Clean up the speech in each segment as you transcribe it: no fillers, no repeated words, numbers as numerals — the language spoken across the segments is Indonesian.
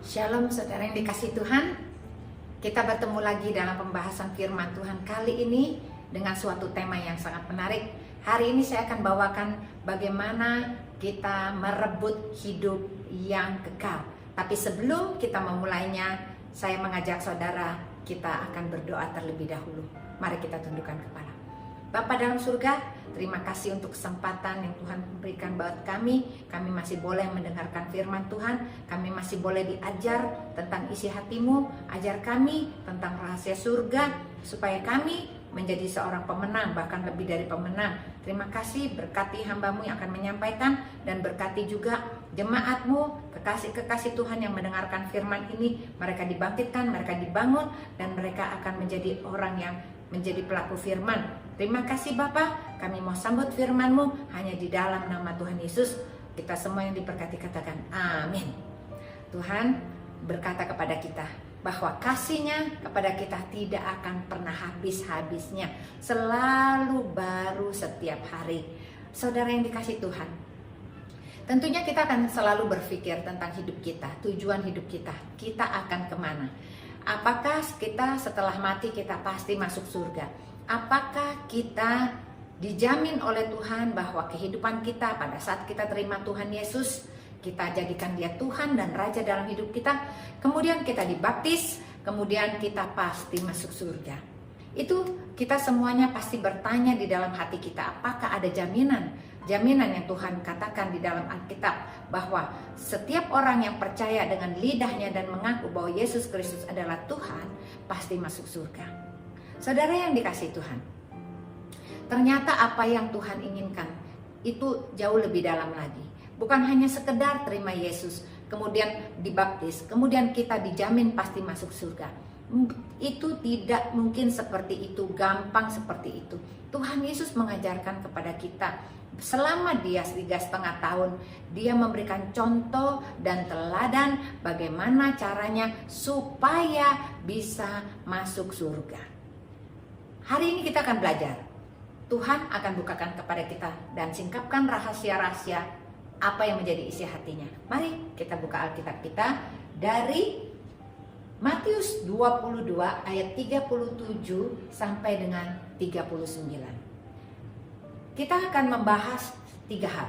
Shalom saudara yang dikasih Tuhan. Kita bertemu lagi dalam pembahasan firman Tuhan kali ini dengan suatu tema yang sangat menarik. Hari ini saya akan bawakan bagaimana kita merebut hidup yang kekal. Tapi sebelum kita memulainya, saya mengajak saudara kita akan berdoa terlebih dahulu. Mari kita tundukkan kepala. Bapa dalam surga, terima kasih untuk kesempatan yang Tuhan berikan buat kami. Kami masih boleh mendengarkan firman Tuhan. Kami masih boleh diajar tentang isi hatimu. Ajar kami tentang rahasia surga, supaya kami menjadi seorang pemenang, bahkan lebih dari pemenang. Terima kasih, berkati hambamu yang akan menyampaikan, dan berkati juga jemaatmu, kekasih-kekasih Tuhan yang mendengarkan firman ini. Mereka dibangkitkan, mereka dibangun, dan mereka akan menjadi orang yang menjadi pelaku firman. Terima kasih Bapa, kami mau sambut firman-Mu hanya di dalam nama Tuhan Yesus. Kita semua yang diberkati katakan amin. Tuhan berkata kepada kita bahwa kasih-Nya kepada kita tidak akan pernah habis-habisnya, selalu baru setiap hari. Saudara yang dikasih Tuhan, tentunya kita akan selalu berpikir tentang hidup kita, tujuan hidup kita akan kemana. Apakah kita setelah mati kita pasti masuk surga? Apakah kita dijamin oleh Tuhan bahwa kehidupan kita pada saat kita terima Tuhan Yesus, kita jadikan Dia Tuhan dan Raja dalam hidup kita, kemudian kita dibaptis, kemudian kita pasti masuk surga? Itu kita semuanya pasti bertanya di dalam hati kita, apakah ada jaminan yang Tuhan katakan di dalam Alkitab, bahwa setiap orang yang percaya dengan lidahnya dan mengaku bahwa Yesus Kristus adalah Tuhan pasti masuk surga. Saudara yang dikasih Tuhan, ternyata apa yang Tuhan inginkan itu jauh lebih dalam lagi. Bukan hanya sekedar terima Yesus, kemudian dibaptis, kemudian kita dijamin pasti masuk surga. Itu tidak mungkin seperti itu, gampang seperti itu. Tuhan Yesus mengajarkan kepada kita selama Dia 3,5 tahun, Dia memberikan contoh dan teladan bagaimana caranya supaya bisa masuk surga. Hari ini kita akan belajar. Tuhan akan bukakan kepada kita dan singkapkan rahasia-rahasia apa yang menjadi isi hatinya. Mari kita buka Alkitab kita dari Matius 22 ayat 37 sampai dengan 39. Kita akan membahas 3 hal.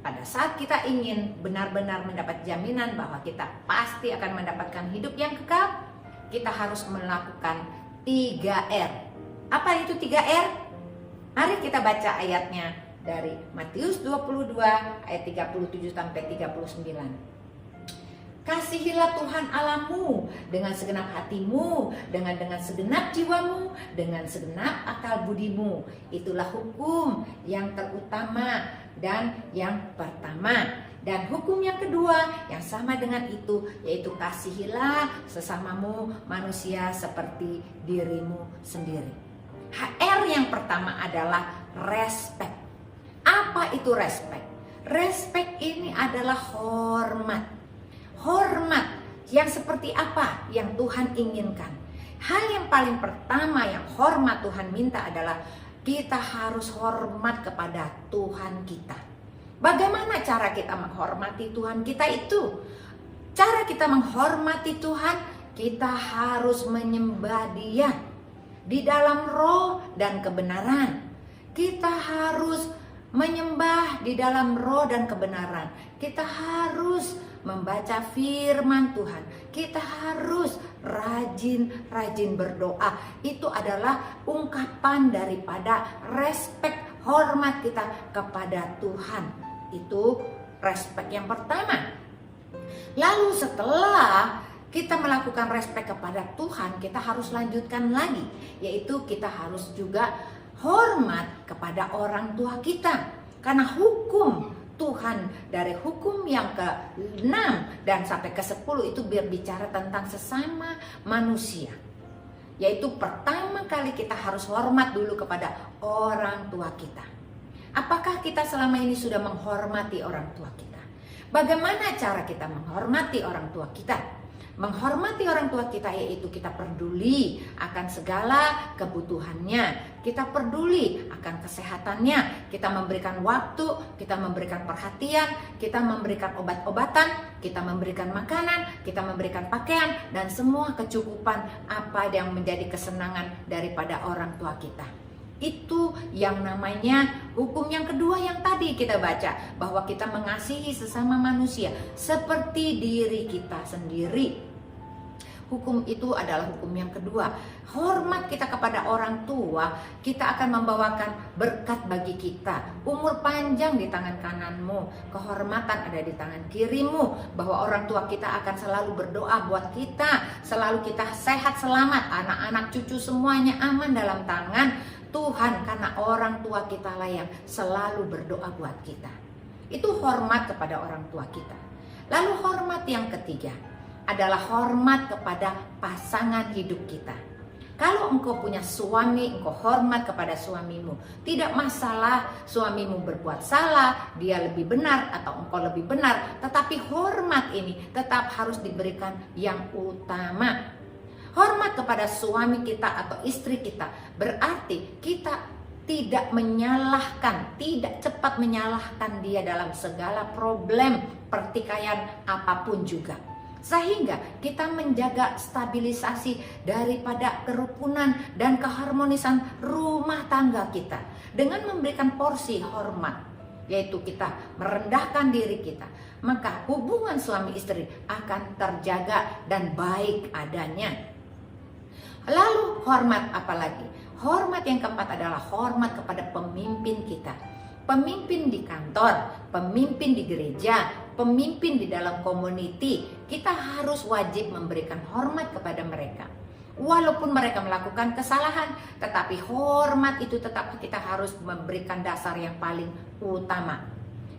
Pada saat kita ingin benar-benar mendapat jaminan bahwa kita pasti akan mendapatkan hidup yang kekal, kita harus melakukan 3R. Apa itu 3R? Mari kita baca ayatnya dari Matius 22 ayat 37 sampai 39. Kasihilah Tuhan Allahmu dengan segenap hatimu, dengan segenap jiwamu, dengan segenap akal budimu. Itulah hukum yang terutama dan yang pertama. Dan hukum yang kedua yang sama dengan itu, yaitu kasihilah sesamamu manusia seperti dirimu sendiri. HR yang pertama adalah respect. Apa itu respect? Respect ini adalah hormat. Hormat yang seperti apa yang Tuhan inginkan? Hal yang paling pertama yang hormat Tuhan minta adalah kita harus hormat kepada Tuhan kita. Bagaimana cara kita menghormati Tuhan kita itu? Cara kita menghormati Tuhan, kita harus menyembah Dia di dalam roh dan kebenaran. Kita harus menyembah di dalam roh dan kebenaran. Kita harus membaca firman Tuhan. Kita harus rajin berdoa. Itu adalah ungkapan daripada respect, hormat kita kepada Tuhan. Itu respect yang pertama. Lalu setelah kita melakukan respect kepada Tuhan, kita harus lanjutkan lagi, yaitu kita harus juga hormat kepada orang tua kita. Karena hukum Tuhan dari hukum yang ke-6 dan sampai ke-10 itu berbicara tentang sesama manusia. Yaitu pertama kali kita harus hormat dulu kepada orang tua kita. Apakah kita selama ini sudah menghormati orang tua kita? Bagaimana cara kita menghormati orang tua kita? Menghormati orang tua kita yaitu kita peduli akan segala kebutuhannya, kita peduli akan kesehatannya, kita memberikan waktu, kita memberikan perhatian, kita memberikan obat-obatan, kita memberikan makanan, kita memberikan pakaian, dan semua kecukupan apa yang menjadi kesenangan daripada orang tua kita. Itu yang namanya hukum yang kedua yang tadi kita baca, bahwa kita mengasihi sesama manusia seperti diri kita sendiri. Hukum itu adalah hukum yang kedua. Hormat kita kepada orang tua, kita akan membawakan berkat bagi kita. Umur panjang di tangan kananmu, kehormatan ada di tangan kirimu. Bahwa orang tua kita akan selalu berdoa buat kita, selalu kita sehat selamat, anak-anak cucu semuanya aman dalam tangan Tuhan, karena orang tua kita lah yang selalu berdoa buat kita. Itu hormat kepada orang tua kita. Lalu hormat yang ketiga adalah hormat kepada pasangan hidup kita. Kalau engkau punya suami, engkau hormat kepada suamimu. Tidak masalah suamimu berbuat salah, dia lebih benar atau engkau lebih benar, tetapi hormat ini tetap harus diberikan yang utama. Hormat kepada suami kita atau istri kita berarti kita tidak menyalahkan, tidak cepat menyalahkan dia dalam segala problem pertikaian apapun juga. Sehingga kita menjaga stabilisasi daripada kerukunan dan keharmonisan rumah tangga kita dengan memberikan porsi hormat, yaitu kita merendahkan diri kita. Maka hubungan suami istri akan terjaga dan baik adanya. Lalu hormat apa lagi? Hormat yang keempat adalah hormat kepada pemimpin kita. Pemimpin di kantor, pemimpin di gereja, pemimpin di dalam community, kita harus wajib memberikan hormat kepada mereka. Walaupun mereka melakukan kesalahan, tetapi hormat itu tetap kita harus memberikan dasar yang paling utama.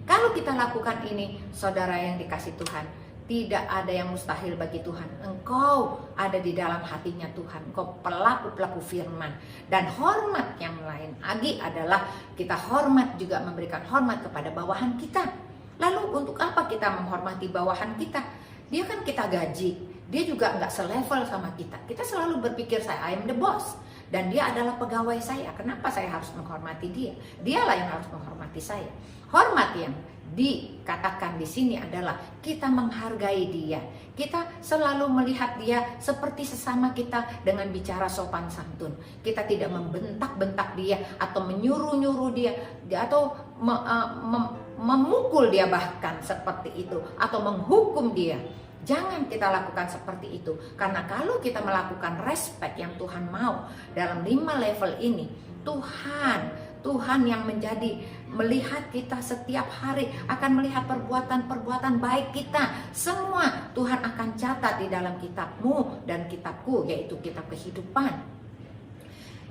Kalau kita lakukan ini, saudara yang dikasih Tuhan, tidak ada yang mustahil bagi Tuhan. Engkau ada di dalam hatinya Tuhan. Engkau pelaku-pelaku firman. Dan hormat yang lain lagi adalah kita hormat juga memberikan hormat kepada bawahan kita. Lalu untuk apa kita menghormati bawahan kita? Dia kan kita gaji. Dia juga nggak selevel sama kita. Kita selalu berpikir I am the boss. Dan dia adalah pegawai saya. Kenapa saya harus menghormati dia? Dialah yang harus menghormati saya. Hormat yang dikatakan di sini adalah kita menghargai dia. Kita selalu melihat dia seperti sesama kita dengan bicara sopan santun. Kita tidak membentak-bentak dia atau menyuruh-nyuruh dia atau memukul dia bahkan seperti itu atau menghukum dia. Jangan kita lakukan seperti itu. Karena kalau kita melakukan respect yang Tuhan mau dalam 5 level ini, Tuhan yang menjadi melihat kita setiap hari, akan melihat perbuatan-perbuatan baik kita. Semua Tuhan akan catat di dalam kitabmu dan kitabku, yaitu kitab kehidupan.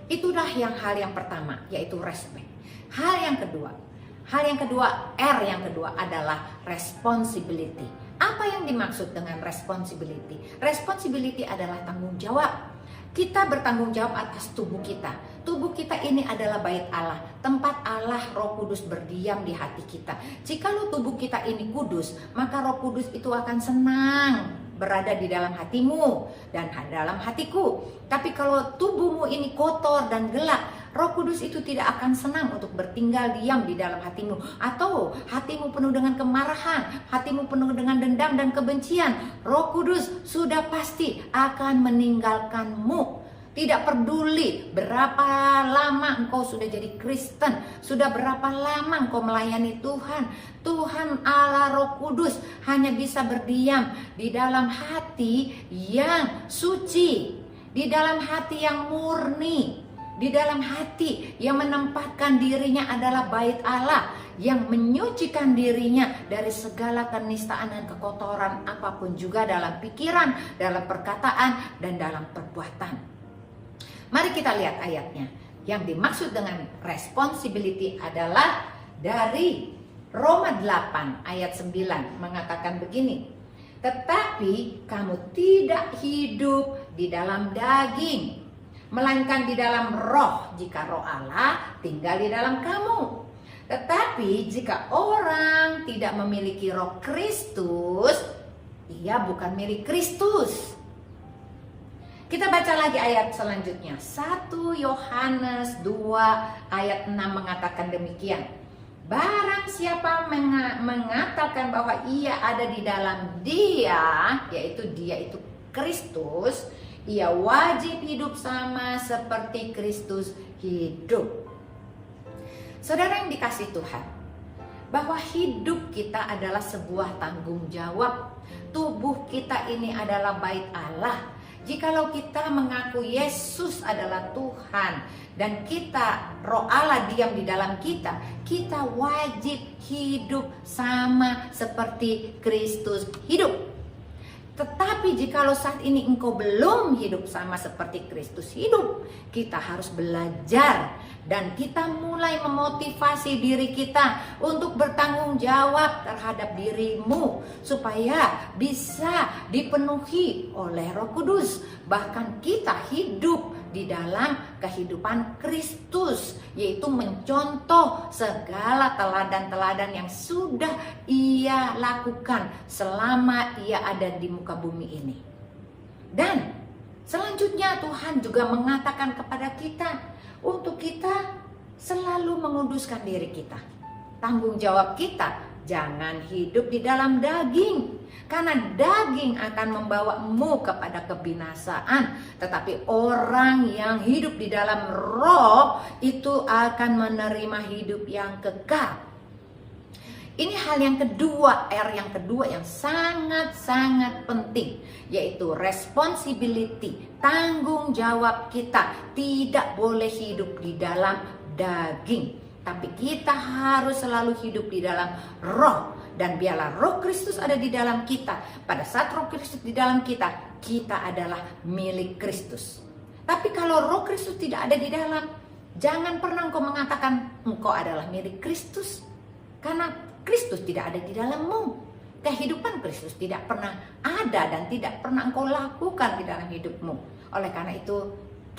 Itulah hal yang pertama, yaitu respect. Hal yang kedua, R yang kedua adalah responsibility. Apa yang dimaksud dengan responsibility? Responsibility adalah tanggung jawab. Kita bertanggung jawab atas tubuh kita. Tubuh kita ini adalah bait Allah, tempat Allah Roh Kudus berdiam di hati kita. Jikalau tubuh kita ini kudus, maka Roh Kudus itu akan senang berada di dalam hatimu dan dalam hatiku. Tapi kalau tubuhmu ini kotor dan gelap, Roh Kudus itu tidak akan senang untuk bertinggal diam di dalam hatimu. Atau hatimu penuh dengan kemarahan, hatimu penuh dengan dendam dan kebencian, Roh Kudus sudah pasti akan meninggalkanmu. Tidak peduli berapa lama engkau sudah jadi Kristen, sudah berapa lama engkau melayani Tuhan, Tuhan Allah Roh Kudus hanya bisa berdiam di dalam hati yang suci, di dalam hati yang murni, di dalam hati yang menempatkan dirinya adalah bait Allah, yang menyucikan dirinya dari segala kenistaan dan kekotoran apapun juga dalam pikiran, dalam perkataan, dan dalam perbuatan. Mari kita lihat ayatnya. Yang dimaksud dengan responsibility adalah dari Roma 8 ayat 9 mengatakan begini. Tetapi kamu tidak hidup di dalam daging, melainkan di dalam roh, jika roh Allah tinggal di dalam kamu. Tetapi jika orang tidak memiliki roh Kristus, ia bukan milik Kristus. Kita baca lagi ayat selanjutnya. 1 Yohanes 2 ayat 6 mengatakan demikian. Barang siapa mengatakan bahwa ia ada di dalam Dia, yaitu Dia itu Kristus, ia wajib hidup sama seperti Kristus hidup. Saudara yang dikasihi Tuhan, bahwa hidup kita adalah sebuah tanggung jawab. Tubuh kita ini adalah bait Allah. Jikalau kita mengaku Yesus adalah Tuhan dan kita, Roh Allah diam di dalam kita, kita wajib hidup sama seperti Kristus hidup. Tetapi jikalau saat ini engkau belum hidup sama seperti Kristus hidup, kita harus belajar dan kita mulai memotivasi diri kita untuk bertanggung jawab terhadap dirimu supaya bisa dipenuhi oleh Roh Kudus. Bahkan kita hidup di dalam kehidupan Kristus, yaitu mencontoh segala teladan-teladan yang sudah ia lakukan selama ia ada di muka bumi ini. Dan selanjutnya Tuhan juga mengatakan kepada kita untuk kita selalu menguduskan diri kita. Tanggung jawab kita, jangan hidup di dalam daging, karena daging akan membawamu kepada kebinasaan. Tetapi orang yang hidup di dalam roh itu akan menerima hidup yang kekal. Ini hal yang kedua, yang kedua yang sangat-sangat penting, yaitu responsibility, tanggung jawab kita. Tidak boleh hidup di dalam daging, tapi kita harus selalu hidup di dalam roh. Dan biarlah Roh Kristus ada di dalam kita. Pada saat Roh Kristus di dalam kita, kita adalah milik Kristus. Tapi kalau Roh Kristus tidak ada di dalam, jangan pernah engkau mengatakan engkau adalah milik Kristus, karena Kristus tidak ada di dalammu. Kehidupan Kristus tidak pernah ada dan tidak pernah engkau lakukan di dalam hidupmu. Oleh karena itu,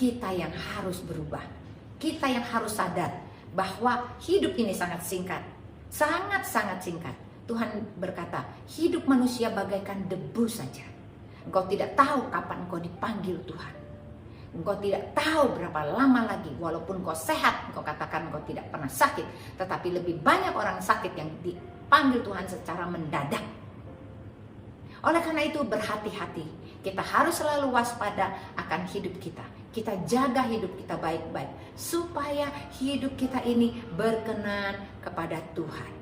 kita yang harus berubah. Kita yang harus sadar bahwa hidup ini sangat singkat. Sangat-sangat singkat. Tuhan berkata, hidup manusia bagaikan debu saja. Engkau tidak tahu kapan engkau dipanggil Tuhan. Engkau tidak tahu berapa lama lagi. Walaupun engkau sehat, engkau katakan engkau tidak pernah sakit, tetapi lebih banyak orang sakit yang dipanggil Tuhan secara mendadak. Oleh karena itu berhati-hati. Kita harus selalu waspada akan hidup kita. Kita jaga hidup kita baik-baik, supaya hidup kita ini berkenan kepada Tuhan.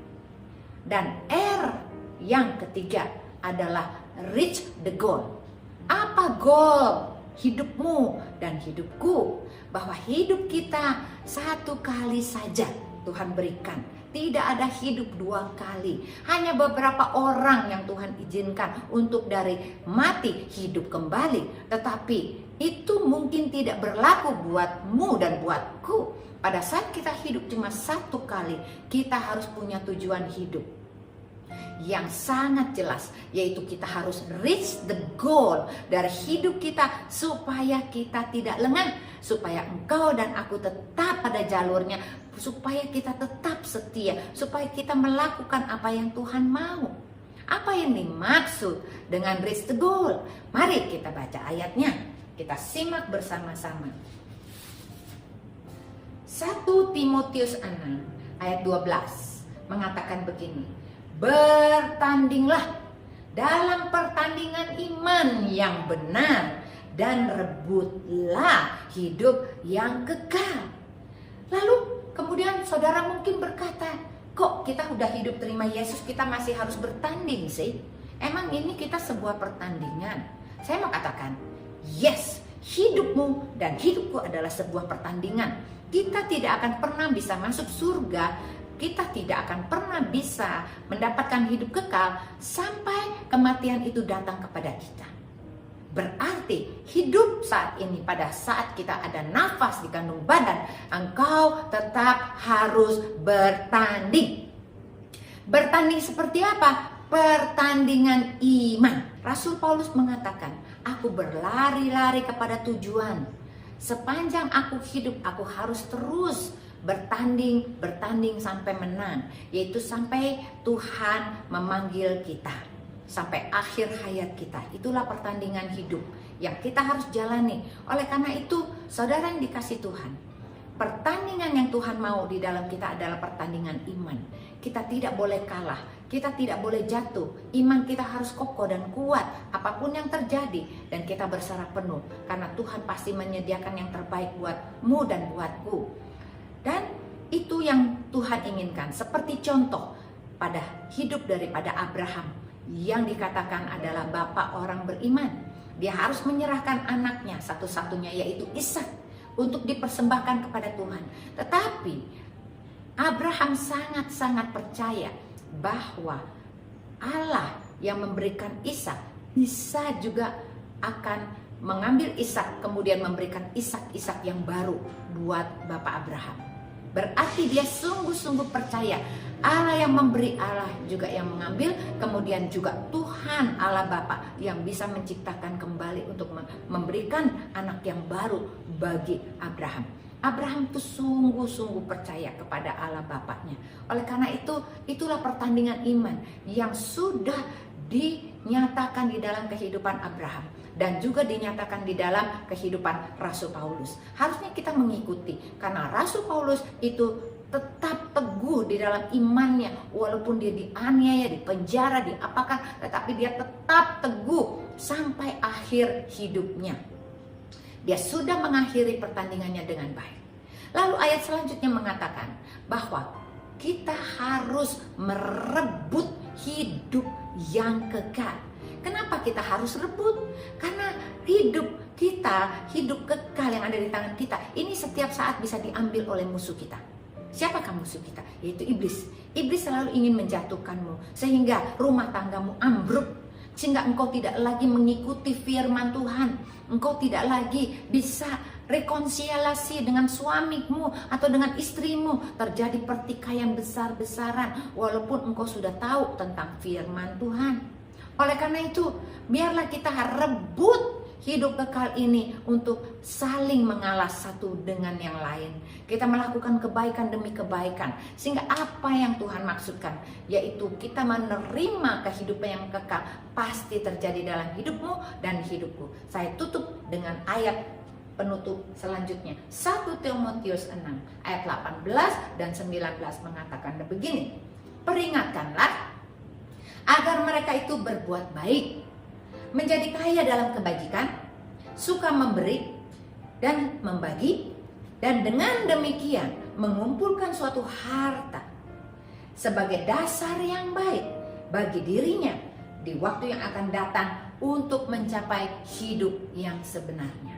Dan R yang ketiga adalah reach the goal. Apa goal hidupmu dan hidupku? Bahwa hidup kita satu kali saja Tuhan berikan. Tidak ada hidup dua kali. Hanya beberapa orang yang Tuhan izinkan untuk dari mati hidup kembali. Tetapi itu mungkin tidak berlaku buatmu dan buatku. Pada saat kita hidup cuma satu kali, kita harus punya tujuan hidup yang sangat jelas, yaitu kita harus reach the goal dari hidup kita supaya kita tidak lengah, supaya engkau dan aku tetap pada jalurnya, supaya kita tetap setia, supaya kita melakukan apa yang Tuhan mau. Apa yang dimaksud dengan reach the goal? Mari kita baca ayatnya, kita simak bersama-sama. 1 Timotius 6 ayat 12 mengatakan begini, bertandinglah dalam pertandingan iman yang benar dan rebutlah hidup yang kekal. Lalu kemudian saudara mungkin berkata, kok kita udah hidup terima Yesus kita masih harus bertanding sih? Emang ini kita sebuah pertandingan? Saya mau katakan, yes, hidupmu dan hidupku adalah sebuah pertandingan. Kita tidak akan pernah bisa masuk surga, kita tidak akan pernah bisa mendapatkan hidup kekal sampai kematian itu datang kepada kita. Berarti hidup saat ini, pada saat kita ada nafas di kandung badan, engkau tetap harus bertanding. Bertanding seperti apa? Pertandingan iman. Rasul Paulus mengatakan, aku berlari-lari kepada tujuan. Sepanjang aku hidup, aku harus terus bertanding sampai menang, yaitu sampai Tuhan memanggil kita. sampai akhir hayat kita. Itulah pertandingan hidup yang kita harus jalani. Oleh karena itu, saudara yang dikasih Tuhan, pertandingan yang Tuhan mau di dalam kita adalah pertandingan iman. Kita tidak boleh kalah, kita tidak boleh jatuh. Iman kita harus kokoh dan kuat apapun yang terjadi, dan kita berserah penuh karena Tuhan pasti menyediakan yang terbaik buatmu dan buatku. Dan itu yang Tuhan inginkan. Seperti contoh pada hidup daripada Abraham yang dikatakan adalah bapak orang beriman. Dia harus menyerahkan anaknya satu-satunya, yaitu Ishak, untuk dipersembahkan kepada Tuhan. Tetapi Abraham sangat-sangat percaya bahwa Allah yang memberikan Ishak bisa juga akan mengambil Ishak, kemudian memberikan Ishak yang baru buat Bapak Abraham. Berarti dia sungguh-sungguh percaya Allah yang memberi, Allah juga yang mengambil, kemudian juga Tuhan Allah Bapa yang bisa menciptakan kembali untuk memberikan anak yang baru bagi Abraham. Abraham itu sungguh-sungguh percaya kepada Allah Bapaknya. Oleh karena itu, itulah pertandingan iman yang sudah dinyatakan di dalam kehidupan Abraham dan juga dinyatakan di dalam kehidupan Rasul Paulus. Harusnya kita mengikuti, karena Rasul Paulus itu tetap teguh di dalam imannya, walaupun dia dianiaya, dipenjara, diapakan, tetapi dia tetap teguh sampai akhir hidupnya. Dia sudah mengakhiri pertandingannya dengan baik. Lalu ayat selanjutnya mengatakan bahwa kita harus merebut hidup yang kekal. Kenapa kita harus rebut? Karena hidup kita, hidup kekal yang ada di tangan kita, ini setiap saat bisa diambil oleh musuh kita. Siapakah musuh kita? Yaitu iblis. Iblis selalu ingin menjatuhkanmu sehingga rumah tanggamu ambruk, sehingga engkau tidak lagi mengikuti firman Tuhan. Engkau tidak lagi bisa rekonsiliasi dengan suamimu atau dengan istrimu. Terjadi pertikaian besar-besaran walaupun engkau sudah tahu tentang firman Tuhan. Oleh karena itu, biarlah kita rebut hidup kekal ini untuk saling mengalah satu dengan yang lain. Kita melakukan kebaikan demi kebaikan, sehingga apa yang Tuhan maksudkan, yaitu kita menerima kehidupan yang kekal, pasti terjadi dalam hidupmu dan hidupku. Saya tutup dengan ayat penutup selanjutnya. 1 Timotius 6 ayat 18 dan 19 mengatakan begini. Peringatkanlah agar mereka itu berbuat baik, menjadi kaya dalam kebajikan, suka memberi dan membagi, dan dengan demikian mengumpulkan suatu harta sebagai dasar yang baik bagi dirinya di waktu yang akan datang untuk mencapai hidup yang sebenarnya.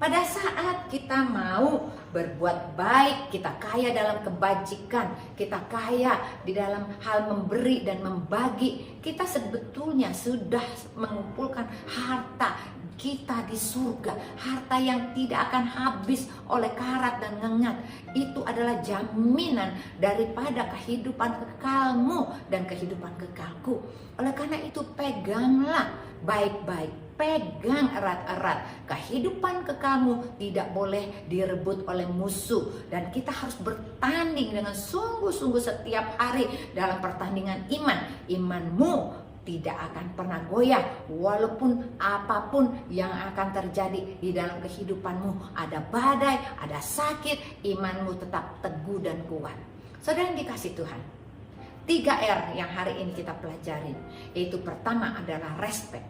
Pada saat kita mau berbuat baik, kita kaya dalam kebajikan, kita kaya di dalam hal memberi dan membagi, kita sebetulnya sudah mengumpulkan harta kita di surga, harta yang tidak akan habis oleh karat dan ngengat. Itu adalah jaminan daripada kehidupan kekalmu dan kehidupan kekalku. Oleh karena itu, peganglah baik-baik, pegang erat-erat. Kehidupan kekalmu tidak boleh direbut oleh musuh, dan kita harus bertanding dengan sungguh-sungguh setiap hari dalam pertandingan iman. Imanmu tidak akan pernah goyah walaupun apapun yang akan terjadi di dalam kehidupanmu. Ada badai, ada sakit, imanmu tetap teguh dan kuat. Saudara yang dikasih Tuhan, 3R yang hari ini kita pelajari, yaitu pertama adalah respect.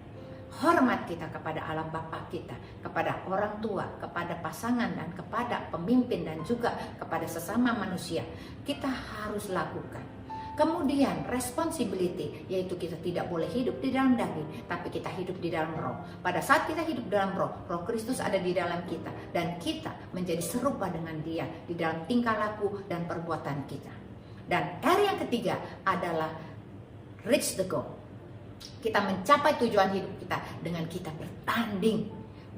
Hormat kita kepada alam Bapa kita, kepada orang tua, kepada pasangan, dan kepada pemimpin, dan juga kepada sesama manusia. Kita harus lakukan. Kemudian responsibility, yaitu kita tidak boleh hidup di dalam daging, tapi kita hidup di dalam roh. Pada saat kita hidup dalam roh, Roh Kristus ada di dalam kita, dan kita menjadi serupa dengan Dia di dalam tingkah laku dan perbuatan kita. Dan R yang ketiga adalah reach the goal. Kita mencapai tujuan hidup kita dengan kita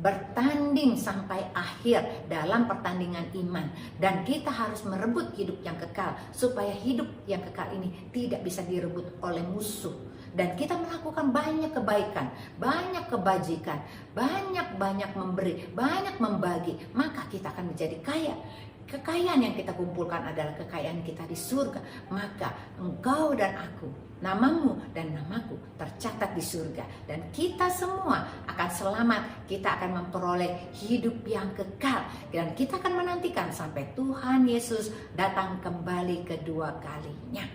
bertanding sampai akhir dalam pertandingan iman. Dan kita harus merebut hidup yang kekal, supaya hidup yang kekal ini tidak bisa direbut oleh musuh. Dan kita melakukan banyak kebaikan, banyak kebajikan, banyak memberi, banyak membagi, maka kita akan menjadi kaya. Kekayaan yang kita kumpulkan adalah kekayaan kita di surga. Maka engkau dan aku, namamu dan namaku tercatat tercatat di surga. Dan kita semua akan selamat, kita akan memperoleh hidup yang kekal. Dan kita akan menantikan sampai Tuhan Yesus datang kembali kedua kalinya.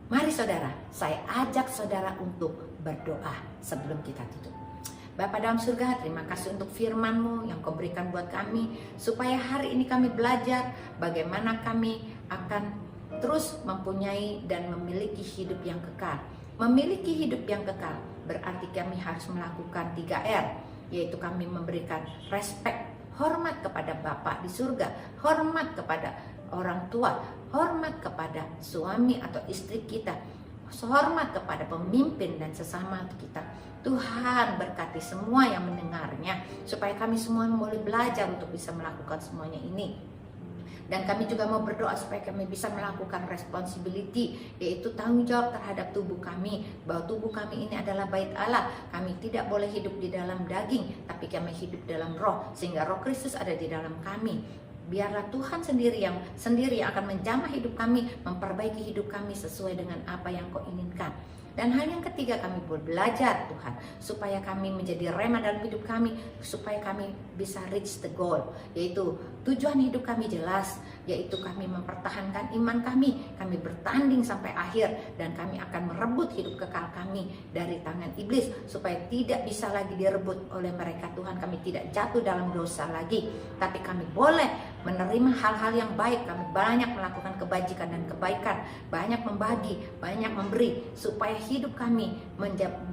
Mari saudara, saya ajak saudara untuk berdoa sebelum kita tutup. Bapa dalam surga, terima kasih untuk firman-Mu yang Kau berikan buat kami, supaya hari ini kami belajar bagaimana kami akan terus mempunyai dan memiliki hidup yang kekal. Memiliki hidup yang kekal berarti kami harus melakukan 3R, yaitu kami memberikan respect, hormat kepada Bapa di surga, hormat kepada orang tua, hormat kepada suami atau istri kita, hormat kepada pemimpin dan sesama kita. Tuhan berkati semua yang mendengarnya, supaya kami semua boleh belajar untuk bisa melakukan semuanya ini. Dan kami juga mau berdoa supaya kami bisa melakukan responsibility, yaitu tanggung jawab terhadap tubuh kami, bahwa tubuh kami ini adalah bait Allah. Kami tidak boleh hidup di dalam daging, tapi kami hidup dalam roh, sehingga roh Kristus ada di dalam kami. Biarlah Tuhan sendiri yang akan menjamah hidup kami, memperbaiki hidup kami sesuai dengan apa yang Kau inginkan. Dan hal yang ketiga, kami belajar Tuhan, supaya kami menjadi rema dalam hidup kami, supaya kami bisa reach the goal, yaitu tujuan hidup kami jelas, yaitu kami mempertahankan iman kami bertanding sampai akhir, dan kami akan merebut hidup kekal kami dari tangan iblis, supaya tidak bisa lagi direbut oleh mereka. Tuhan, kami tidak jatuh dalam dosa lagi, tapi kami boleh menerima hal-hal yang baik. Kami banyak melakukan kebajikan dan kebaikan, banyak membagi, banyak memberi, supaya hidup kami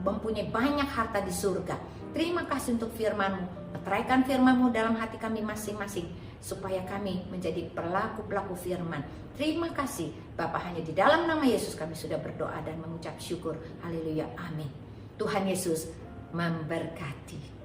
mempunyai banyak harta di surga. Terima kasih untuk firman-Mu. Meteraikan firman-Mu dalam hati kami masing-masing, supaya kami menjadi pelaku-pelaku firman. Terima kasih Bapa, hanya di dalam nama Yesus kami sudah berdoa dan mengucap syukur. Haleluya, amin. Tuhan Yesus memberkati.